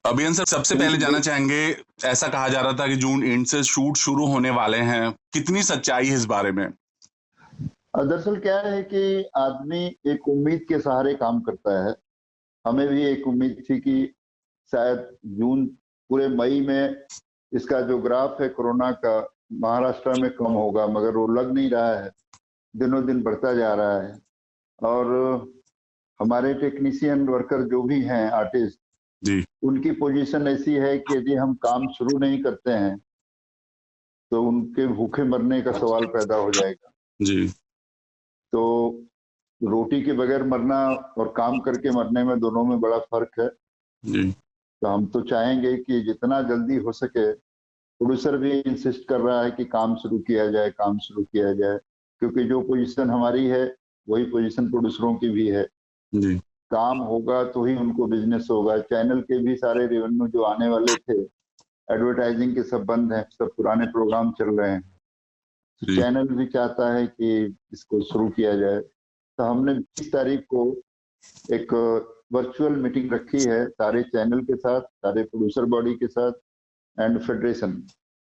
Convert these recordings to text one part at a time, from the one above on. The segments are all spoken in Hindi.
अभियन सर, सबसे पहले जानना चाहेंगे, ऐसा कहा जा रहा था कि जून एंड से शूट शुरू होने वाले हैं, कितनी सच्चाई है इस बारे में? दरअसल क्या है कि आदमी एक उम्मीद के सहारे काम करता है। हमें भी एक उम्मीद थी कि शायद जून पूरे मई में इसका जो ग्राफ है कोरोना का महाराष्ट्र में कम होगा, मगर वो लग नहीं रहा है, दिनों दिन बढ़ता जा रहा है। और हमारे टेक्नीशियन वर्कर जो भी हैं, आर्टिस्ट, जी। उनकी पोजीशन ऐसी है कि यदि हम काम शुरू नहीं करते हैं तो उनके भूखे मरने का सवाल पैदा हो जाएगा। जी। तो रोटी के बगैर मरना और काम करके मरने में दोनों में बड़ा फर्क है। जी। तो हम तो चाहेंगे कि जितना जल्दी हो सके, प्रोड्यूसर भी इंसिस्ट कर रहा है कि काम शुरू किया जाए, काम शुरू किया जाए, क्योंकि जो पोजीशन हमारी है वही पोजीशन प्रोड्यूसरों की भी है। जी। काम होगा तो ही उनको बिजनेस होगा। चैनल के भी सारे रेवेन्यू जो आने वाले थे, एडवर्टाइजिंग के सब बंद हैं, सब पुराने प्रोग्राम चल रहे हैं। तो जी। चैनल भी चाहता है कि इसको शुरू किया जाए। तो हमने 20 तारीख को एक वर्चुअल मीटिंग रखी है सारे चैनल के साथ, सारे प्रोड्यूसर बॉडी के साथ एंड फेडरेशन।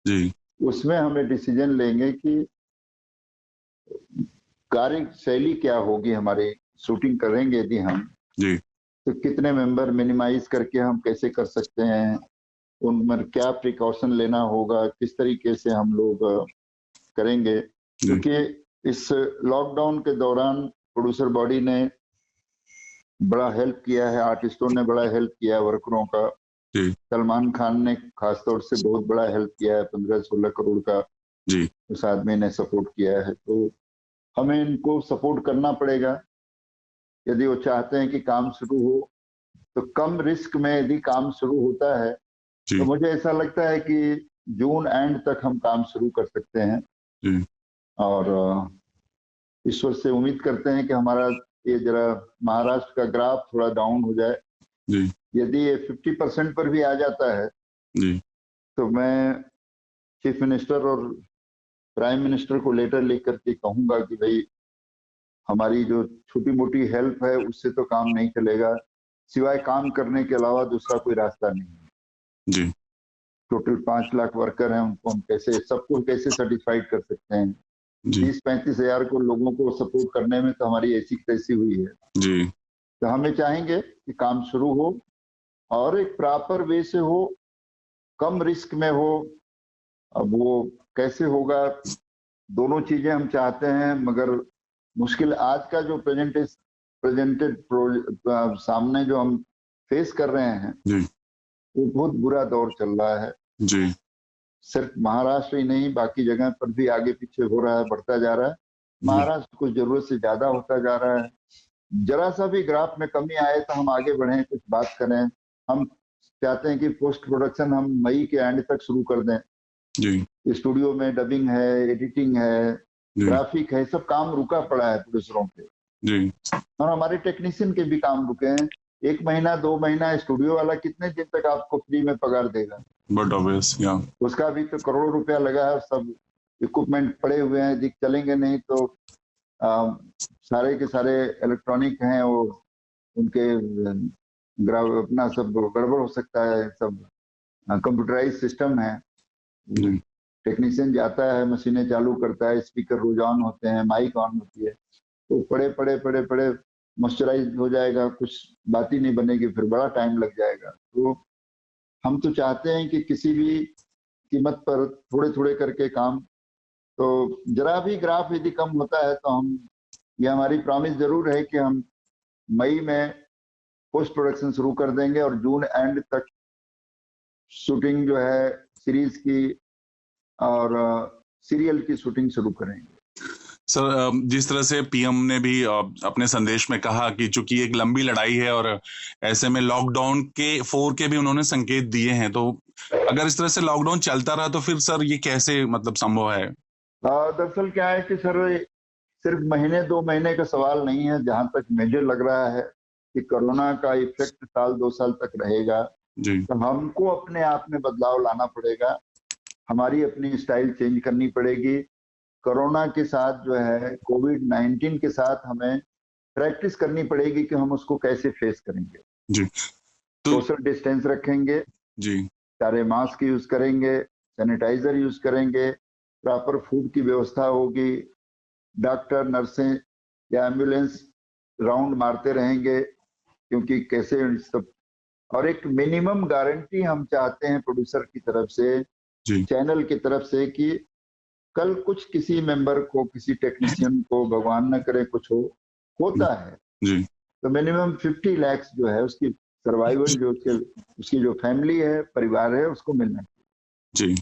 जी। उसमें हमें डिसीजन लेंगे कि कार्य शैली क्या होगी हमारी, शूटिंग करेंगे यदि हम, जी। तो कितने मेंबर मिनिमाइज करके हम कैसे कर सकते हैं, उनमें क्या प्रिकॉशन लेना होगा, किस तरीके से हम लोग करेंगे। जी। क्योंकि इस लॉकडाउन के दौरान प्रोड्यूसर बॉडी ने बड़ा हेल्प किया है, आर्टिस्टों ने बड़ा हेल्प किया है, वर्करों का। जी। सलमान खान ने खासतौर से बहुत बड़ा हेल्प किया है, 15-16 करोड़ का जी। उस आदमी ने सपोर्ट किया है। तो हमें इनको सपोर्ट करना पड़ेगा यदि वो चाहते हैं कि काम शुरू हो। तो कम रिस्क में यदि काम शुरू होता है तो जी। मुझे ऐसा लगता है कि जून एंड तक हम काम शुरू कर सकते हैं। जी। और ईश्वर से उम्मीद करते हैं कि हमारा ये जरा महाराष्ट्र का ग्राफ थोड़ा डाउन हो जाए। जी। यदि ये 50% पर भी आ जाता है जी। तो मैं चीफ मिनिस्टर और प्राइम मिनिस्टर को लेटर लिख करके कहूंगा कि भाई हमारी जो छोटी मोटी हेल्प है उससे तो काम नहीं चलेगा, सिवाय काम करने के अलावा दूसरा कोई रास्ता नहीं है। जी। टोटल 5 लाख वर्कर हैं, उनको हम कैसे सबको कैसे सर्टिफाइड कर सकते हैं? जी। 30-35 हजार को लोगों को सपोर्ट करने में तो हमारी ऐसी तैसी हुई है। जी। तो हमें चाहेंगे कि काम शुरू हो और एक प्रॉपर वे से हो, कम रिस्क में हो। अब वो कैसे होगा, दोनों चीजें हम चाहते हैं, मगर मुश्किल आज का जो प्रेजेंटेड सामने जो हम फेस कर रहे हैं, जी। वो बहुत बुरा दौर चल रहा है। जी। सिर्फ महाराष्ट्र ही नहीं, बाकी जगह पर भी आगे पीछे हो रहा है, बढ़ता जा रहा है। जी। महाराष्ट्र कुछ जरूरत से ज्यादा होता जा रहा है। जरा सा भी ग्राफ में कमी आए तो हम आगे बढ़ें, कुछ बात करें। हम चाहते हैं कि पोस्ट प्रोडक्शन हम मई के एंड तक शुरू कर दें। जी। स्टूडियो में डबिंग है, एडिटिंग है, जी। ग्राफिक है, सब काम रुका पड़ा है प्रोड्यूसरों के। जी। और हमारे टेक्नीशियन के भी काम रुके हैं। 1 महीना 2 महीना स्टूडियो वाला कितने दिन तक आपको फ्री में पगार देगा? बट ऑब्वियस, या उसका भी तो करोड़ों रुपया लगा है, सब इक्विपमेंट पड़े हुए हैं, यदि चलेंगे नहीं तो सारे के सारे इलेक्ट्रॉनिक हैं, वो उनके अपना सब गड़बड़ हो सकता है। सब कंप्यूटराइज सिस्टम है। जी। टेक्नीशियन जाता है, मशीनें चालू करता है, स्पीकर रोज ऑन होते हैं, माइक ऑन होती है, तो पड़े पड़े पड़े पड़े मॉइस्चराइज हो जाएगा, कुछ बात ही नहीं बनेगी, फिर बड़ा टाइम लग जाएगा। तो हम तो चाहते हैं कि किसी भी कीमत पर थोड़े थोड़े करके काम, तो जरा भी ग्राफ यदि कम होता है तो हम, ये हमारी प्रॉमिस जरूर है कि हम मई में पोस्ट प्रोडक्शन शुरू कर देंगे और जून एंड तक शूटिंग जो है सीरीज की और सीरियल की शूटिंग शुरू करेंगे। सर, जिस तरह से पीएम ने भी अपने संदेश में कहा कि चूंकि एक लंबी लड़ाई है और ऐसे में लॉकडाउन के 4 के भी उन्होंने संकेत दिए हैं, तो अगर इस तरह से लॉकडाउन चलता रहा तो फिर सर ये कैसे मतलब संभव है? दरअसल क्या है कि सर सिर्फ महीने 2 महीने का सवाल नहीं है। जहां तक मुझे लग रहा है कि कोरोना का इफेक्ट साल 2 साल तक रहेगा, जी। तो हमको अपने आप में बदलाव लाना पड़ेगा, हमारी अपनी स्टाइल चेंज करनी पड़ेगी। कोरोना के साथ जो है, कोविड-19 के साथ हमें प्रैक्टिस करनी पड़ेगी कि हम उसको कैसे फेस करेंगे। जी। तो सोशल डिस्टेंस रखेंगे, जी सारे मास्क यूज करेंगे, सैनिटाइजर यूज करेंगे, प्रॉपर फूड की व्यवस्था होगी, डॉक्टर नर्सें या एम्बुलेंस राउंड मारते रहेंगे, क्योंकि कैसे सब। और एक मिनिमम गारंटी हम चाहते हैं प्रोड्यूसर की तरफ से, जी चैनल की तरफ से, कि कल कुछ किसी मेंबर को, किसी टेक्नीशियन को, भगवान न करे कुछ होता है, जी तो मिनिमम 50 लाख जो है उसकी सर्वाइवल, जो उसकी जो फैमिली है, परिवार है, उसको मिलना जी चाहिए।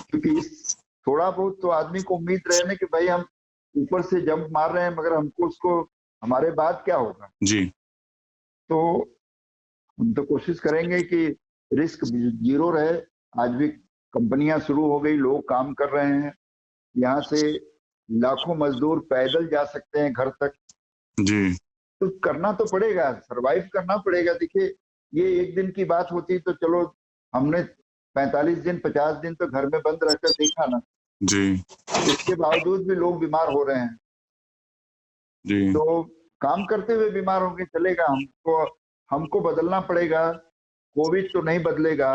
क्योंकि इस थोड़ा बहुत तो आदमी को उम्मीद रहे ना कि भाई हम ऊपर से जंप मार रहे हैं, मगर हमको उसको, हमारे बाद क्या होगा। जी तो हम तो कोशिश करेंगे कि रिस्क जीरो रहे। आज भी कंपनियां शुरू हो गई, लोग काम कर रहे हैं, यहाँ से लाखों मजदूर पैदल जा सकते हैं घर तक। जी तो करना तो पड़ेगा, सरवाइव करना पड़ेगा। देखिए, ये एक दिन की बात होती तो चलो, हमने 45 दिन 50 दिन तो घर में बंद रहकर देखा ना, जी इसके बावजूद भी लोग बीमार हो रहे हैं। जी तो काम करते हुए बीमार होंगे, चलेगा? हमको हमको बदलना पड़ेगा। कोविड तो नहीं बदलेगा।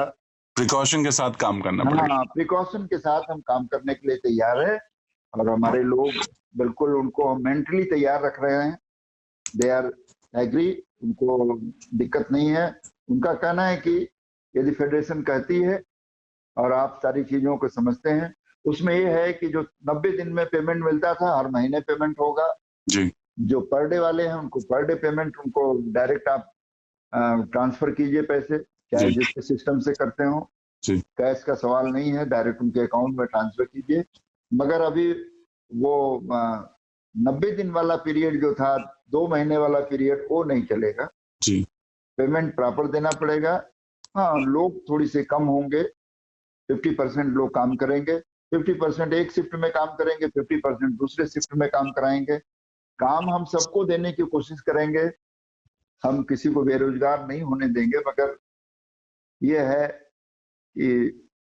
प्रिकॉशन के साथ काम करना पड़ेगा। हाँ, प्रिकॉशन के साथ हम काम करने के लिए तैयार है, और हमारे लोग बिल्कुल उनको मेंटली तैयार रख रहे हैं। दे आर एग्री, उनको दिक्कत नहीं है। उनका कहना है कि यदि फेडरेशन कहती है और आप सारी चीजों को समझते हैं, उसमें ये है कि जो 90 दिन में पेमेंट मिलता था, हर महीने पेमेंट होगा। जी जो पर डे वाले हैं उनको पर डे पेमेंट, उनको डायरेक्ट आप ट्रांसफर कीजिए पैसे, चाहे जी जिस सिस्टम से करते हो। जी कैश का सवाल नहीं है, डायरेक्ट उनके अकाउंट में ट्रांसफर कीजिए। मगर अभी वो 90 दिन वाला पीरियड जो था, 2 महीने वाला पीरियड, वो नहीं चलेगा। जी पेमेंट प्रॉपर देना पड़ेगा। हाँ, लोग थोड़ी से कम होंगे, 50% लोग काम करेंगे, 50% एक शिफ्ट में काम करेंगे, 50% दूसरे शिफ्ट में काम कराएंगे। काम हम सबको देने की कोशिश करेंगे, हम किसी को बेरोजगार नहीं होने देंगे। मगर ये है कि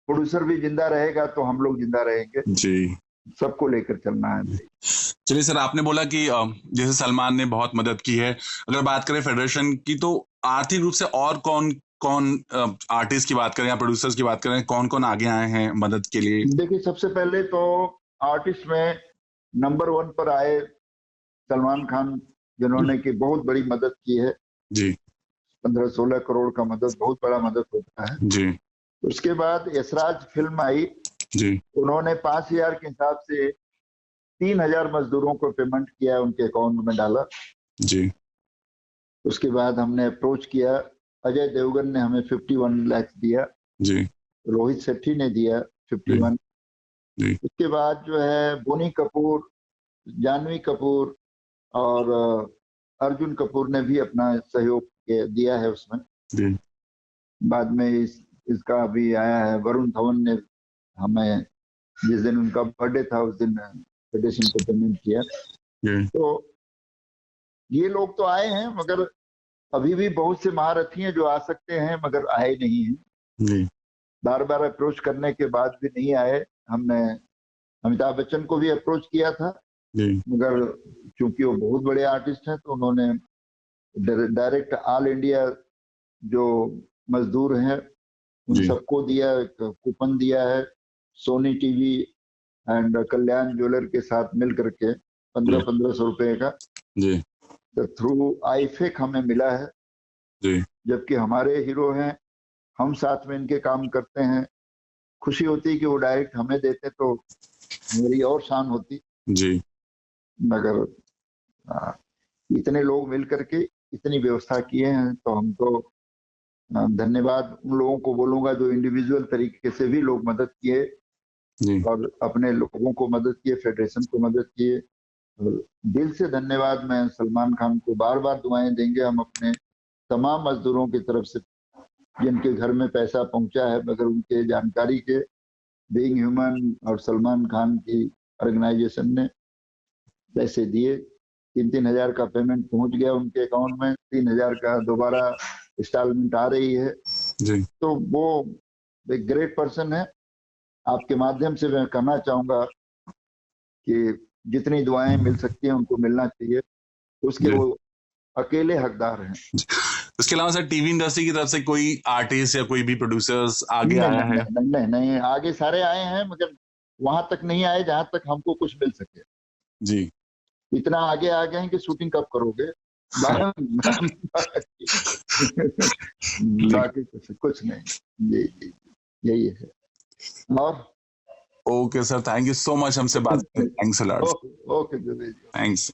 प्रोड्यूसर भी जिंदा रहेगा तो हम लोग जिंदा रहेंगे। जी सबको लेकर चलना है। चलिए सर, आपने बोला कि जैसे सलमान ने बहुत मदद की है। अगर बात करें फेडरेशन की, तो आर्थिक रूप से और कौन कौन आर्टिस्ट की बात करें या प्रोड्यूसर्स की बात करें, कौन कौन आगे आए हैं मदद के लिए? देखिए, सबसे पहले तो आर्टिस्ट में नंबर 1 पर आए सलमान खान, जिन्होंने की बहुत बड़ी मदद की है। जी 15-16 करोड़ का मदद बहुत बड़ा मदद होता है। जी उसके बाद यशराज फिल्म आई, जी उन्होंने 5,000 के हिसाब से 3,000 मजदूरों को पेमेंट किया, उनके अकाउंट में डाला। जी उसके बाद हमने अप्रोच किया, अजय देवगन ने हमें 51 लाख दिया, जी रोहित शेट्टी ने दिया जी 51। जी उसके बाद जो है बोनी कपूर, जानवी कपूर और अर्जुन कपूर ने भी अपना सहयोग दिया है उसमें। जी बाद में इसका भी आया है, वरुण धवन ने हमें, जिस दिन उनका बर्थडे था उस दिन फेडरेशन को पेमेंट किया। जी तो ये लोग तो आए हैं, मगर अभी भी बहुत से महारथी हैं जो आ सकते हैं, मगर आए नहीं हैं। जी बार बार अप्रोच करने के बाद भी नहीं आए। हमने अमिताभ बच्चन को भी अप्रोच किया था, जी मगर चूंकि वो बहुत बड़े आर्टिस्ट हैं, तो उन्होंने डायरेक्ट ऑल इंडिया जो मजदूर हैं उन जी सबको दिया, एक कूपन दिया है। Sony TV and Kalyan jeweller के साथ मिल करके 1500-1500 रुपए का जी थ्रू आईफेक हमें मिला है। जी जबकि हमारे हीरो हैं, हम साथ में इनके काम करते हैं। खुशी होती कि वो डायरेक्ट हमें देते तो मेरी और शान होती। जी मगर आ, इतने लोग मिल करके इतनी व्यवस्था किए हैं, तो हम तो धन्यवाद उन लोगों को बोलूंगा जो इंडिविजुअल तरीके से भी लोग मदद किए, जी और अपने लोगों को मदद किए, फेडरेशन को मदद किए। और दिल से धन्यवाद। मैं सलमान खान को बार बार दुआएं देंगे हम अपने तमाम मजदूरों की तरफ से, जिनके घर में पैसा पहुंचा है मगर उनके जानकारी के, बीइंग ह्यूमन और सलमान खान की ऑर्गेनाइजेशन ने पैसे दिए। 3-3 हजार का पेमेंट पहुंच गया उनके अकाउंट में, 3,000 का दोबारा इंस्टॉलमेंट आ रही है। जी तो वो एक ग्रेट पर्सन है। आपके माध्यम से मैं कहना चाहूंगा कि जितनी दुआएं मिल सकती हैं उनको मिलना चाहिए, उसके जी वो अकेले हकदार हैं। उसके अलावा सर टीवी इंडस्ट्री की तरफ से कोई आर्टिस्ट या कोई भी प्रोड्यूसर्स आगे नहीं आया नहीं है? नहीं नहीं नहीं, आगे सारे आए हैं मगर वहां तक नहीं आए जहां तक हमको कुछ मिल सके। जी। इतना आगे आ गए हैं कि शूटिंग कब करोगे। ठीक। बाकी कुछ कुछ नहीं। जी जी, यही है। और okay sir, thank you so much हमसे बात करने, thanks a lot. Okay okay, thanks.